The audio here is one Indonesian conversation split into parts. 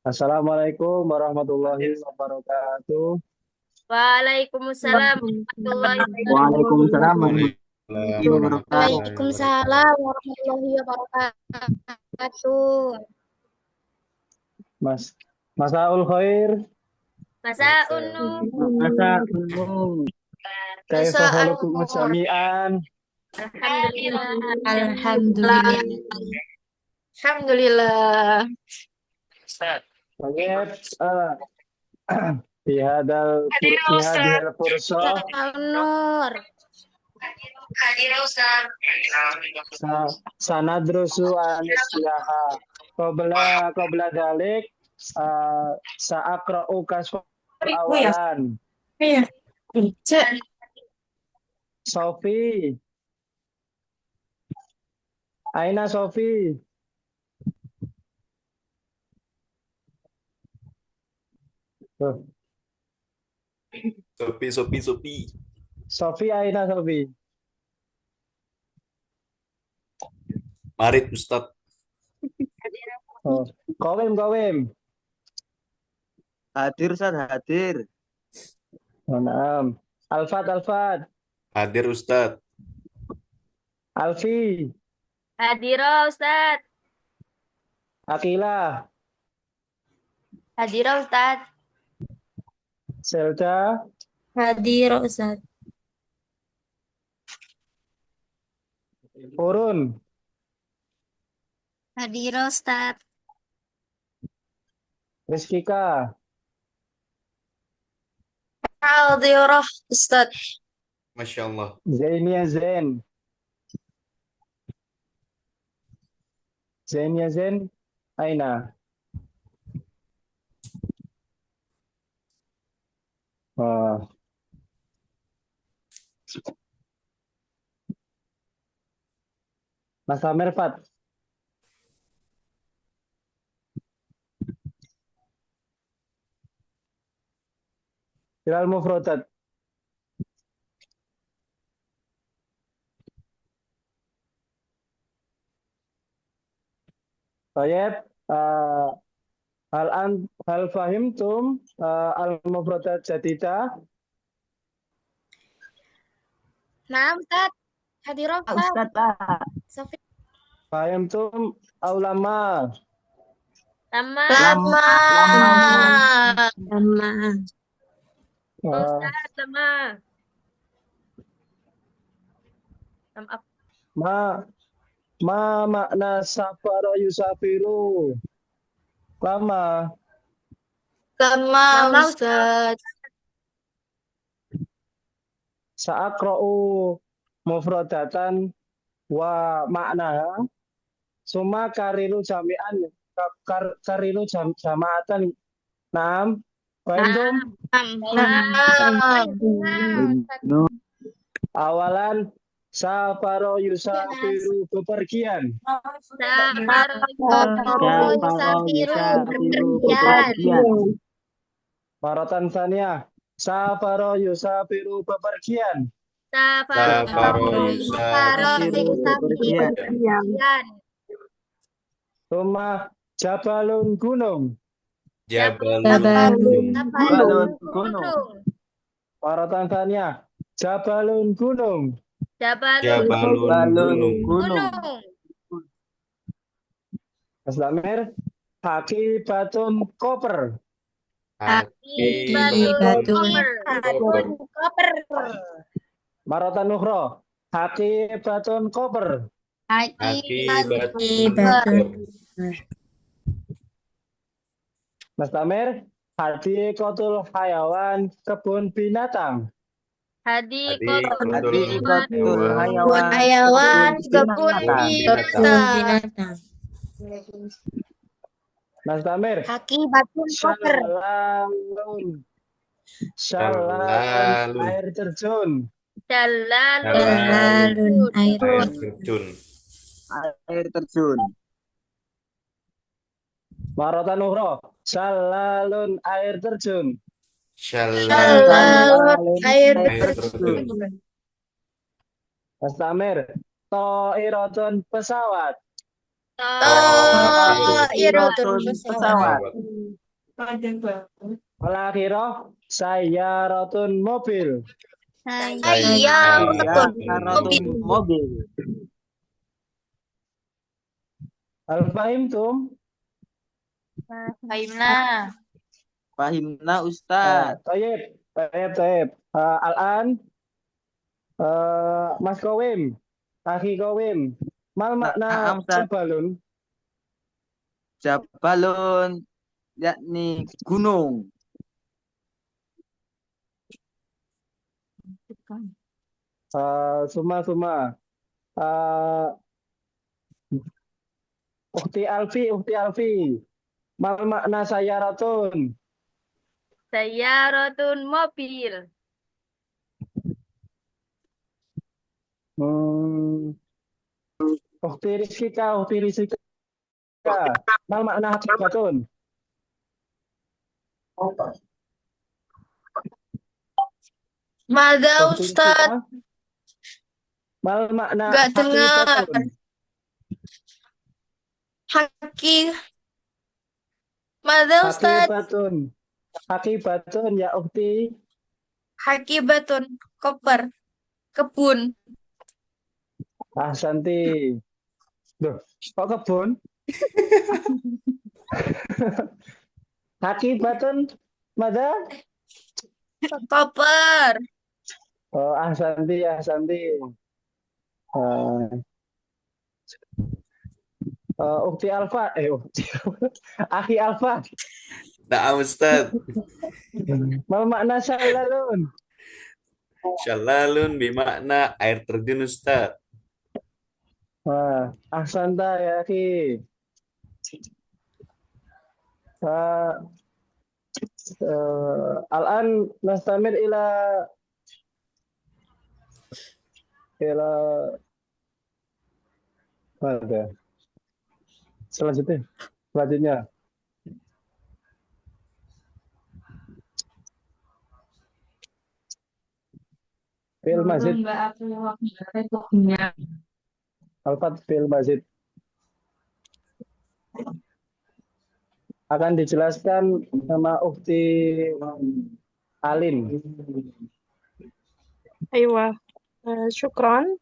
Assalamualaikum warahmatullahi wabarakatuh. Waalaikumsalam warahmatullahi wabarakatuh. Waalaikumsalam Waalaikumsalam warahmatullahi wabarakatuh. warahmatullahi Waalaikumsalam wabarakatuh. warahmatullahi wabarakatuh. Mas Masaul Khair, Masa Masa Unu. Masa umum. kaifa Masa halukum An-Nur. jami'an? Alhamdulillah. Alhamdulillah. Alhamdulillah. Baik, di hadal fursa Masa An-Nur. sanadrusu anislaha. Qabla dalik sa'akra'u kasful Oh ya, awalan. iya. Cek. Sofi, Aina Sofi. Tuh, Sopi. Sofi Aina Sofi. Marit Ustadz. Oh. Kawim. Hadir Ustaz, hadir. Oh, naam. Alfat. Hadir Ustadz. Alfi, Hadira Ustaz. Akila, Hadira Ustaz. Selda, Hadir Ustaz. Urun, Hadira Ustaz. Rizkika, Hadirah Ustaz. Masya Allah. Zainia Zain, Aina. Oh. Mas Amer Fat, Hilal Mufrodat, Tayyib, hal fahimtum al mufrodat jadida. Nah Ustaz. Hadira Ustaz. Ustaz Pak. Sofi. Fahimtum aulama. Lama. Lama. Lama. Ustaz lama. Lama. Ma makna safara yusafiru. Lama. Lama Lama, Ustaz. Sa'akra'u mufradatan wa maknaha. Suma karilu jami'an. Karilu jama'atan. Naam. Fahimtum? Nah. No. Awalan safaro yusafiru bepergian. Safaru yusafiru bepergian. Maratan saniyah. Safaro yusafiru bepergian. Safaru yusafiru bepergian. Suma jabalun gunung. Jabalun Gunung. Maratan saniyah. Jabalun gunung. Jabalun gunung. Mas Damir, haki batun koper. Akibatun koper. Maratan nukhro, haki batun koper. Akibatun. Mas Damir, hadi kotul hayawan kebun binatang. Hadikotul Hayawan kebun binatang. Mas Damir, Akibatun koper. Shalalun air terjun. Jalalun Air terjun. Air terjun. Maratan nukhro, shalalun air terjun. Shalalun air Air terjun. terjun. Mas Damir, to'iratun pesawat. Ta'iratun pesawat. pesawat. Al-akhirah sayyaratun mobil. Sayyaratun Sayyaratun mobil. Hal fahimtum? Fahimna. Fahimna Ustaz. Tayyib, tayyib. Al-an Mas Kowim, Akhi Kowim. Mal makna Na'am, Ustaz. jabalun? Jabalun yakni gunung. Suma. Ukti Alfi. Mal makna sayyaratun? Sayyaratun mobil. Ukti Rizkika. Mal makna hakikatun? Mada Ukti Ustaz? Rizkika. Mal makna Gak dengar. hakikatun? Haki. Mada Ustaz? Hakibatun ya ukti. Hakibatun. Koper. Kebun. Santi. Duh, kok kebun? Hakibatun mada? Koper. Oh, Santi. Ukti Alfa. Akhi Alfa. Na'am Ustaz. Mal makna syalalun? Syalalun bimakna air terjun Ustaz. Ahsanta ya akhi. Al-an nastamir ila ada. Selanjutnya. Fil masjid. Alfat fil masjid. Akan dijelaskan sama Ukti Alin. أيوة شكرا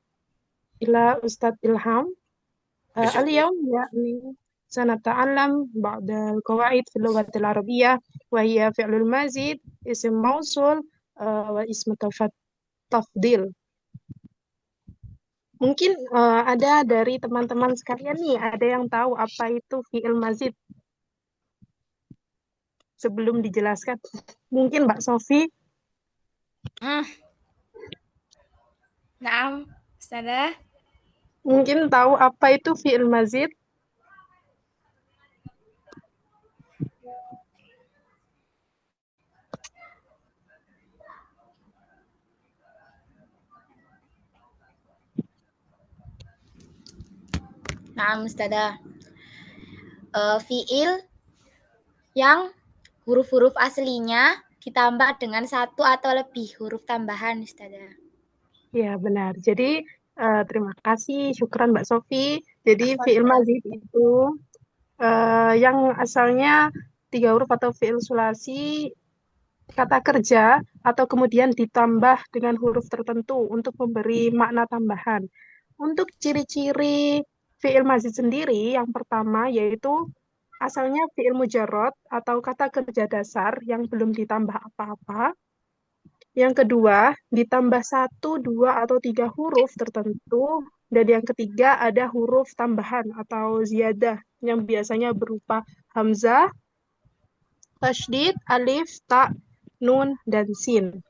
إلى أستاذ إلهام. اليوم يعني سنتعلم بعض القواعد في اللغة العربية وهي فعل المزيد اسم موصول واسم تفضيل. Mungkin ada dari teman-teman sekalian nih, ada yang tahu apa itu fi'il mazid? Sebelum dijelaskan, mungkin Mbak Sofi. Naam, Ustazah. Mungkin tahu apa itu fi'il mazid? Naam, Ustazah. Fi'il yang huruf-huruf aslinya ditambah dengan satu atau lebih huruf tambahan, Ustazah. Ya, benar. Jadi, terima kasih, syukran Mbak Sofi. Jadi, fi'il mazid itu yang asalnya 3 huruf atau fi'il sulasi, kata kerja, atau kemudian ditambah dengan huruf tertentu untuk memberi makna tambahan. Untuk ciri-ciri fi'il mazid sendiri, yang pertama yaitu asalnya fi'il mujarrad atau kata kerja dasar yang belum ditambah apa-apa. Yang kedua, ditambah 1, 2, atau 3 huruf tertentu. Dan yang ketiga, ada huruf tambahan atau ziyadah yang biasanya berupa hamzah, tasydid, alif, ta, nun, dan sin.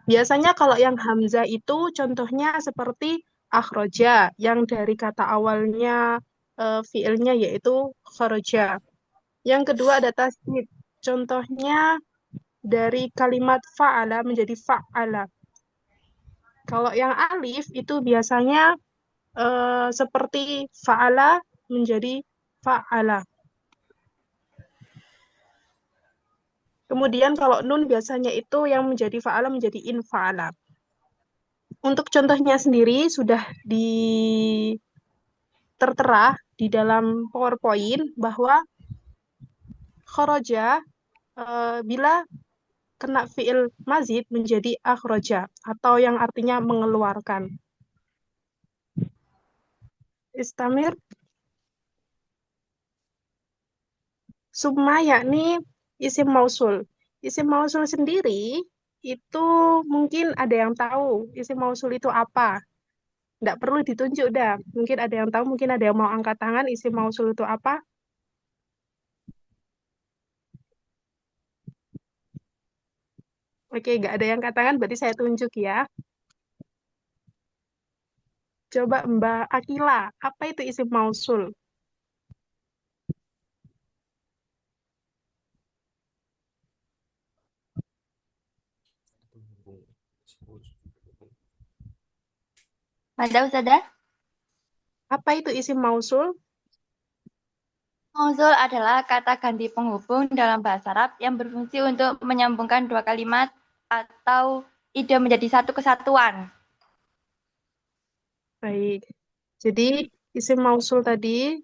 Biasanya kalau yang hamzah itu contohnya seperti akhroja, yang dari kata awalnya fiilnya yaitu kharaja. Yang kedua ada tasydid, contohnya dari kalimat fa'ala menjadi fa'ala. Kalau yang alif itu biasanya seperti fa'ala menjadi fa'ala. Kemudian kalau nun biasanya itu yang menjadi fa'ala menjadi infa'ala. Untuk contohnya sendiri sudah tertera di dalam PowerPoint bahwa kharaja bila kena fi'il mazid menjadi akhraja atau yang artinya mengeluarkan. Istamir. Summa yakni isim mausul. Isim mausul sendiri itu mungkin ada yang tahu isim mausul itu apa. Nggak perlu ditunjuk dah. Mungkin ada yang tahu, mungkin ada yang mau angkat tangan isim mausul itu apa. Oke, nggak ada yang angkat tangan, berarti saya tunjuk ya. Coba Mbak Akila, apa itu isim mausul? Ada Ustazah? Apa itu isim mausul? Mausul adalah kata ganti penghubung dalam bahasa Arab yang berfungsi untuk menyambungkan dua kalimat atau ide menjadi satu kesatuan. Baik. Jadi isim mausul tadi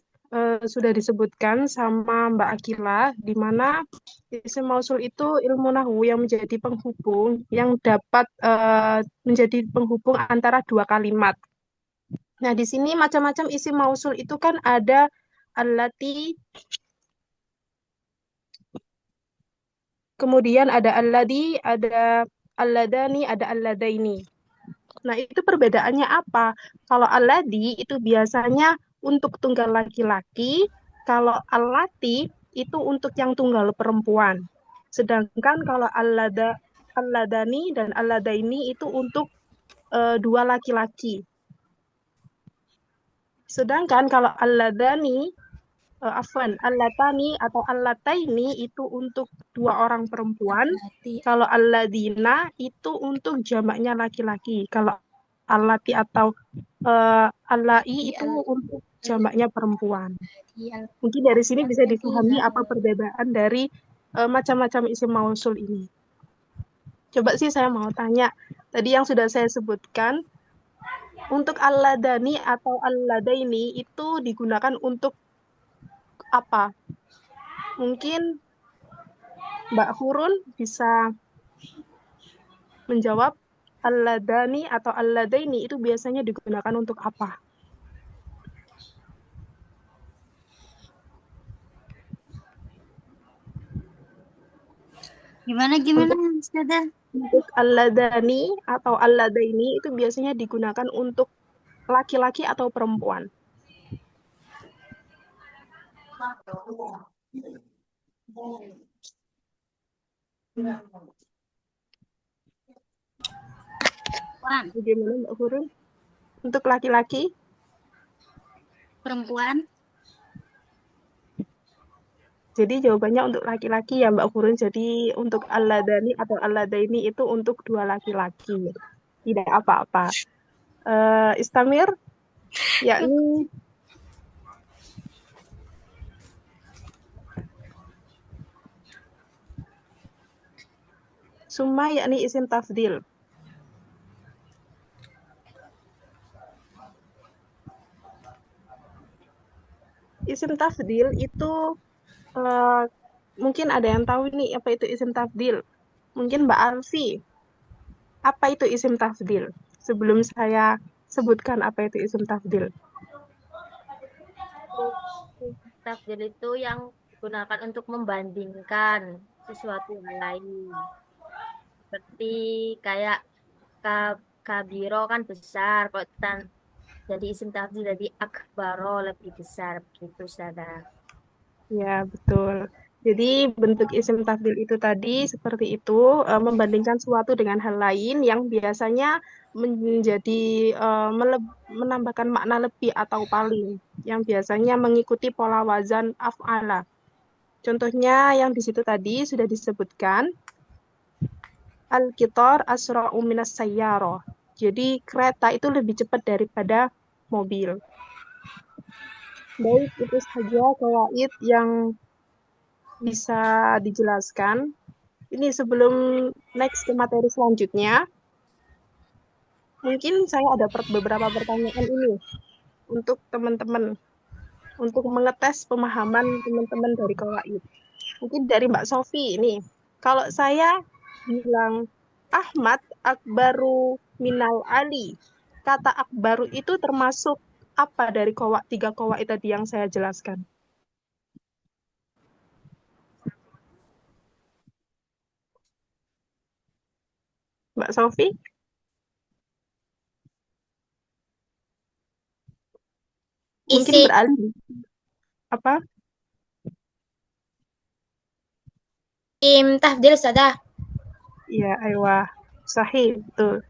sudah disebutkan sama Mbak Akila, di mana isim mausul itu ilmu nahwu yang menjadi penghubung, yang dapat menjadi penghubung antara dua kalimat. Nah, di sini macam-macam isim mausul itu kan ada allati, kemudian ada alladhi, ada alladani, ada alladaini. Nah, itu perbedaannya apa? Kalau alladhi itu biasanya untuk tunggal laki-laki, kalau allati itu untuk yang tunggal perempuan. Sedangkan kalau alladani dan alladaini itu untuk dua laki-laki. Sedangkan kalau alladani, allatani atau allataini itu untuk dua orang perempuan. Kalau alladina itu untuk jamaknya laki-laki. Kalau allati atau allai itu untuk jamaknya perempuan. Mungkin dari sini bisa dipahami apa perbedaan dari macam-macam isim mausul ini. Coba sih saya mau tanya, tadi yang sudah saya sebutkan, untuk alladani atau alladaini itu digunakan untuk apa? Mungkin Mbak Hurun bisa menjawab alladani atau alladaini itu biasanya digunakan untuk apa? Gimana Ustazah? Untuk alladani atau alladaini itu biasanya digunakan untuk laki-laki atau perempuan. Bagaimana Mbak Hurun? Untuk laki-laki? Perempuan? Jadi jawabannya untuk laki-laki ya Mbak Hurun. Jadi untuk alladani atau alladaini itu untuk dua laki-laki. Tidak apa-apa. Istamir, yakni summa yakni isim tafdil. Isim tafdil itu mungkin ada yang tahu nih apa itu isim tafdil. Mungkin Mbak Alfi. Apa itu isim tafdil? Sebelum saya sebutkan apa itu isim tafdil. Tafdil itu yang digunakan untuk membandingkan sesuatu yang lain. Seperti kayak kabiro kan besar, kalau jadi isim tafdil jadi akbaro lebih besar begitu Ustazah. Ya, betul. Jadi bentuk isim tafdil itu tadi seperti itu, membandingkan suatu dengan hal lain yang biasanya menjadi menambahkan makna lebih atau paling, yang biasanya mengikuti pola wazan af'ala. Contohnya yang di situ tadi sudah disebutkan, al-qitar asra'u minas sayyarah. Jadi kereta itu lebih cepat daripada mobil. Baik, itu saja kawaid yang bisa dijelaskan. Ini sebelum next ke materi selanjutnya, mungkin saya ada beberapa pertanyaan ini. untuk teman-teman, untuk mengetes pemahaman teman-teman dari qawaid. Mungkin dari Mbak Sofi ini. Kalau saya bilang Ahmad akbaru minal Ali. Kata akbaru itu termasuk apa dari tiga qawaid tadi yang saya jelaskan? Mbak Sofi? Mungkin Isi. beralih. Apa? Im tafdil Ustazah. Ya, aywa. Sahih, betul.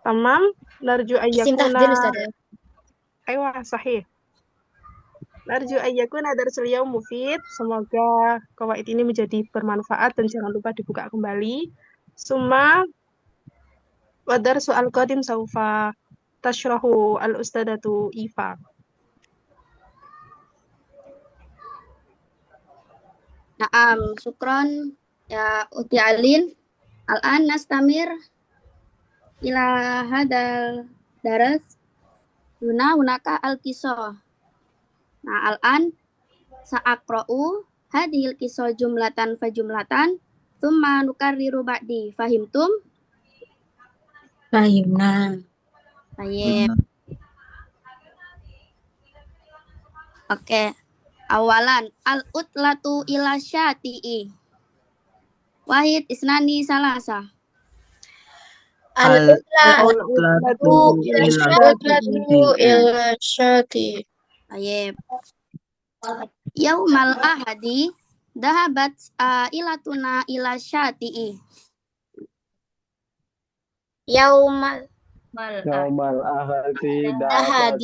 Tamam, narju Isim tafdil ayyakuna. Ustazah. Aywa, sahih. Narju ayyakuna darsul yaum mufid. Semoga qawaid ini menjadi bermanfaat dan jangan lupa dibuka kembali. Summa wa darsu al-qadim saufa tashrahu al-ustadatu Ifa. Naam, syukron ya Uti Alin. Al-an nastamir ila hadal daras hunaka al-kisah. Nah, al-an sa'aqra'u hadhil kisah jumlatan fa jumlatan thumma nukarriru ba'di. Fahimtum? Fahimna. Baik. Oke. Awalan al-utlatu ila syati'i. Wahid isnani salasa. Al-utlatu ila syati. Baik. Yaumal ahadi dahabat ilatuna ila syati'i. Yaumal Yaumal ahadi dahabat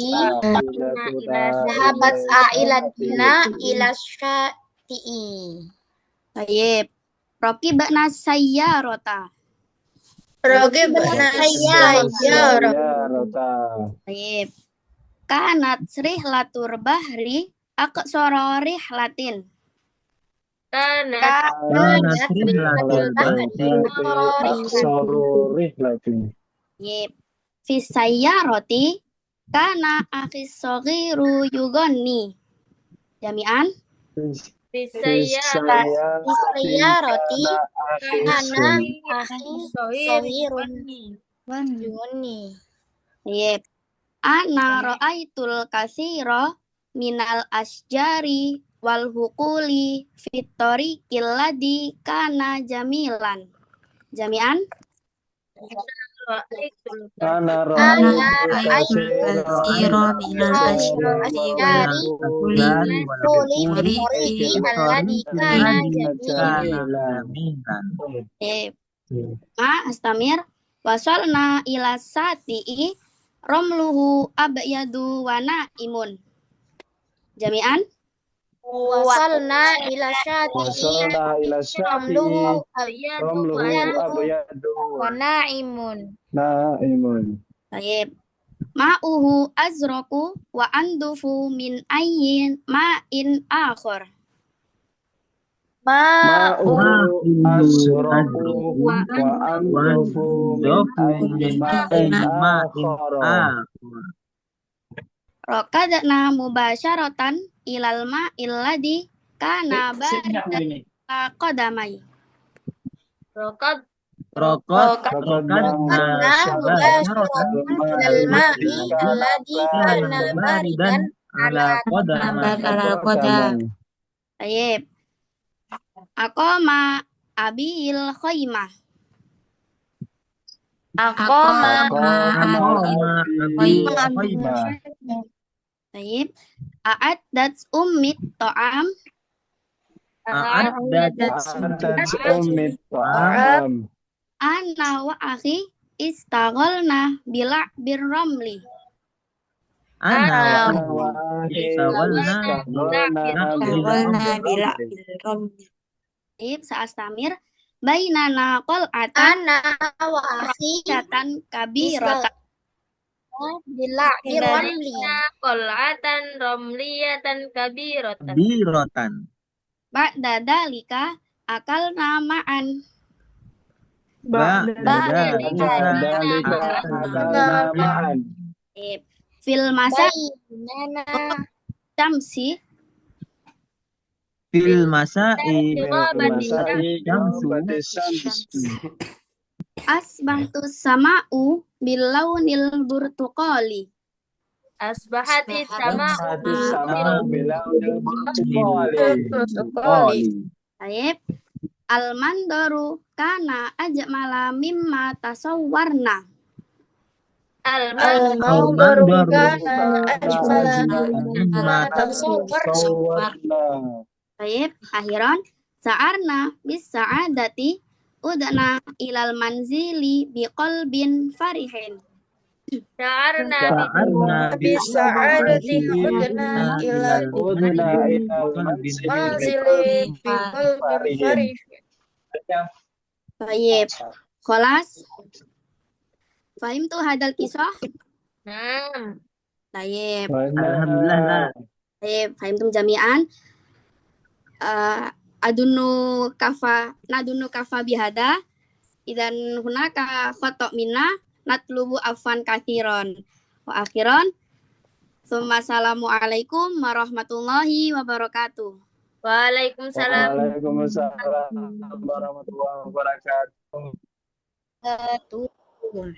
ailatuna ila syati'i. Baik. Raqibna sayyarata. Raqibna sayyarata. Baik. Kanat rihlatur bahri aqsara rihlatin. Kanat Baik. Fi sayyarati kana akhis saghiru yugonni. Jami'an? Roti kana akhi sohirun yuni. Baik. Ana ra'aitul katsira minal asjari wal huquli fit tariqil ladzi kana jamilan. Jami'an? Ana Kasiro minal asyari wal Kuli alladhi kana jamilan. Ma astamir wasalna ila sati'i romluhu abyadu wa na'imun. Jami'an? Wasalna ila syati'i ramluhu abyadu wa na'imun. Baik. Ma'uhu azraku wa andufu min ayyin ma'in akhar. Ma'uhu azraku wa andufu min ma'in akhar. Raqadna mubasyaratan ilal ma'il ladzi kana baridan qadamai. Raqadna mubasyaratan ilal ma'i alladhi kana baridan ala qadam. Baik. Aqama abil khaymah. Baik. A'addat ummit ta'am. Ana wa akhi istaghalna bila birramli. Ana wa istaghalna bila birramli. Baik, saastamir bainana qal'atan ana wa akhi syatan kabiratan. bila birramli. Qol'atan romliyatan kabiratan. Ba'da dalika akalna ma'an. Fil masa Bainana. syamsi Fil masa'i asbahtus sama'u bilaunil burtuqali. Asbahatis sama Taib. Al-mandaru kana ajmala mimma tasawwarna. Al-manzaru kana ajmala mimma tasawwarna. Taib. Akhiran. Sa'arna bis sa'adati udna ilal manzili biqalbin farihin. Sya'arna Bisa'adati udna ilal manzili biqalbin farih. Taib. Kholas. Fahim tuh hadal kisah? Naam. Taib. Alhamdulillah. Taib. Fahim tuh jami'an. Nadunu kafa bihada. Idan hunaka khotok minna natlubu afan kathiron. Wa akhiron. Assalamualaikum warahmatullahi wabarakatuh. Waalaikumsalam. Waalaikumsalam warahmatullahi wabarakatuh. Betul.